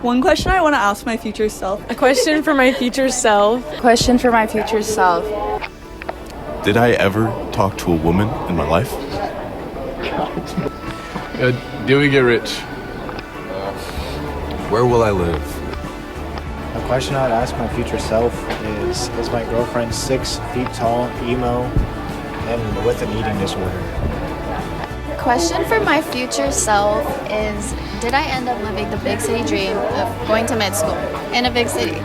One question I want to ask my future self. A question for my future self. Question for my future self. Did I ever talk to a woman in my life? Do we get rich? Where will I live? A question I'd ask my future self is my girlfriend 6 feet tall, emo, and with an eating disorder? Question for my future self is, did I end up living the big city dream of going to med school in a big city?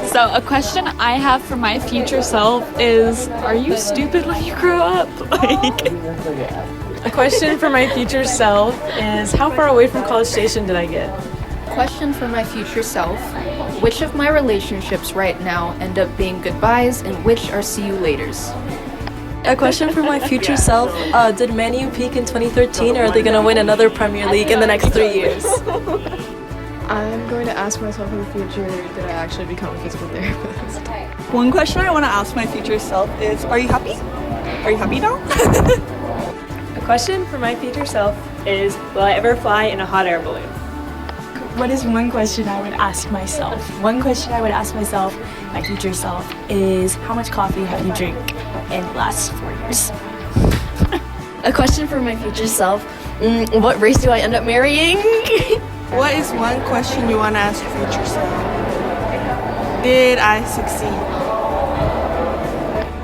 So a question I have for my future self is, are you stupid when you grow up? A question for my future self is, how far away from College Station did I get? Question for my future self: which of my relationships right now end up being goodbyes and which are see you laters? A question for my future self. Did Man U peak in 2013 or are they going to win another Premier League in the next 3 years? I'm going to ask myself in the future, did I actually become a physical therapist? One question I want to ask my future self is, are you happy? Are you happy now? A question for my future self is, will I ever fly in a hot air balloon? What is one question I would ask myself? One question I would ask myself, my future self, is how much coffee have you drank in the last 4 years? A question for my future self. What race do I end up marrying? What is one question you want to ask your future self? Did I succeed?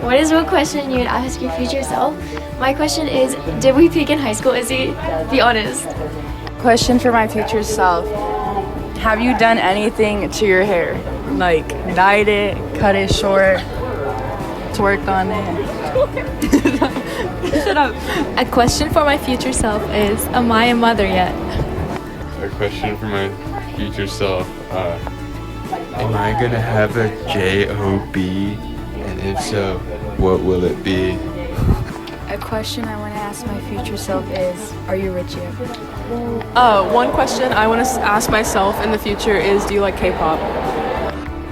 What is one question you would ask your future self? My question is, did we peak in high school, Izzy? Be honest. Question for my future self. Have you done anything to your hair? Like dyed it, cut it short, twerked on it? Shut up. A question for my future self is, am I a mother yet? A question for my future self. Am I gonna have a job? And if so, what will it be? A question I want to ask my future self is, are you rich yet? One question I want to ask myself in the future is, do you like K-pop?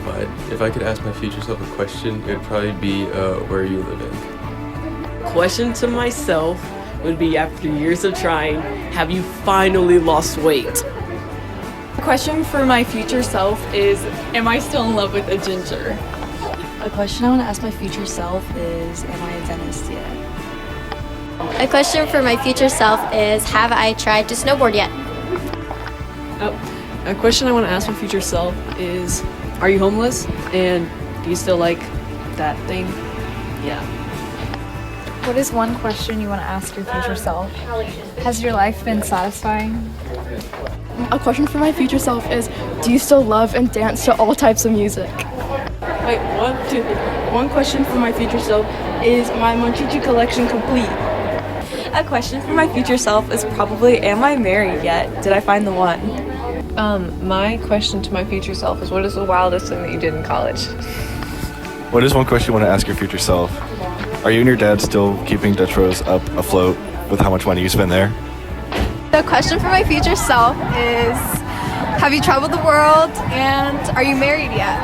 But if I could ask my future self a question, it would probably be, where are you living? Question to myself would be, after years of trying, have you finally lost weight? A question for my future self is, am I still in love with a ginger? A question I want to ask my future self is, am I a dentist yet? A question for my future self is, have I tried to snowboard yet? A question I want to ask my future self is, are you homeless? And do you still like that thing? Yeah. What is one question you want to ask your future self? Has your life been satisfying? A question for my future self is, do you still love and dance to all types of music? Wait, what? One question for my future self is, my Monchichi collection complete? A question for my future self is probably, am I married yet? Did I find the one? My question to my future self is, what is the wildest thing that you did in college? What is one question you want to ask your future self? Are you and your dad still keeping Dutch Bros up afloat with how much money you spend there? The question for my future self is, have you traveled the world and are you married yet?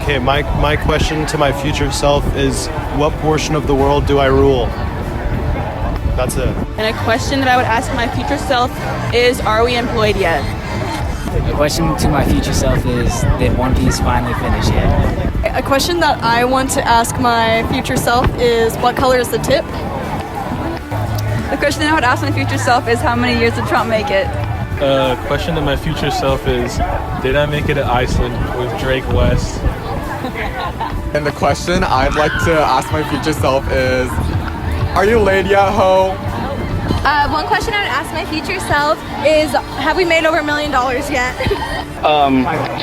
Okay, my question to my future self is, what portion of the world do I rule? That's it. And a question that I would ask my future self is, are we employed yet? A question to my future self is, did One Piece finally finish yet? A question that I want to ask my future self is, what color is the tip? The question I would ask my future self is, how many years did Trump make it? Question to my future self is, did I make it to Iceland with Drake West? And the question I'd like to ask my future self is, are you laid yet, ho? One question I would ask my future self is, have we made over $1 million yet?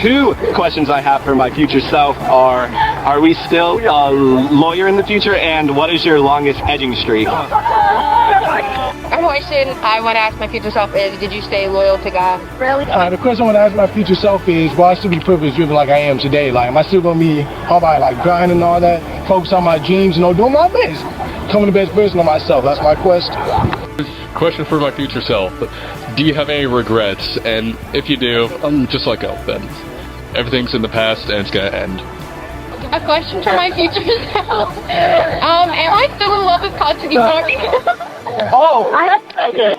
Two questions I have for my future self are we still a lawyer in the future, and what is your longest edging streak? A question I want to ask my future self is, did you stay loyal to God? Really? The question I want to ask my future self is, will I still be privileged driven like I am today? Like, am I still going to be, how about like grinding and all that, focus on my dreams, doing my best, becoming the best version of myself? That's my question. Question for my future self. Do you have any regrets? And if you do, just let go then. Everything's in the past and it's gonna end. A question for my future self. Am I still in love with Continue? Oh! Okay.